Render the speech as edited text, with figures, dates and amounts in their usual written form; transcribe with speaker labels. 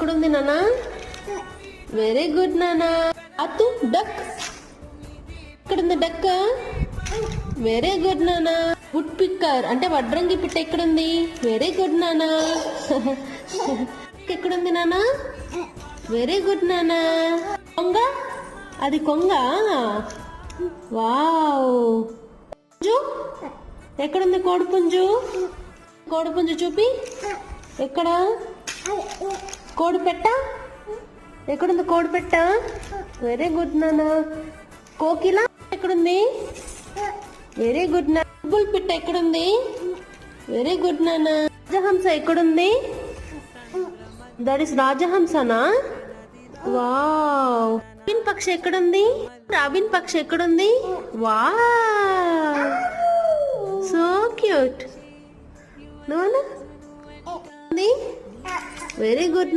Speaker 1: ఎక్కడుంది నానా? Very good నానా. అతు డక్ ఎక్కడుంది? డక్. వెరీ గుడ్ నానా. వుడ్ పిక్కర్ అంటే వడ్రంగి పిట్ట ఎక్కడుంది? వెరీ గుడ్ నానా. ఎక్కడుంది నానా? వెరీ గుడ్ నానా. కొంగ, అది కొంగ. వావ్. పుంజు ఎక్కడుంది? కోడిపుంజు. కోడిపుంజు చూపి. ఎక్కడ? కోడిపెట్ట ఎక్కడుంది? కోడిపెట్ట. వెరీ గుడ్ నానా. కోకిల ఎక్కడుంది? వెరీ గుడ్ నాన్న. బుల్ పిట్ట ఎక్కడుంది? వెరీ గుడ్ నాన్న. రాజహంస ఎక్కడుంది? దట్ ఇస్ రాజహంసనా? వావ్. రాబిన్ పక్షి ఎక్కడుంది? రాబిన్ పక్షి ఎక్కడుంది? Wow, so cute. Very good.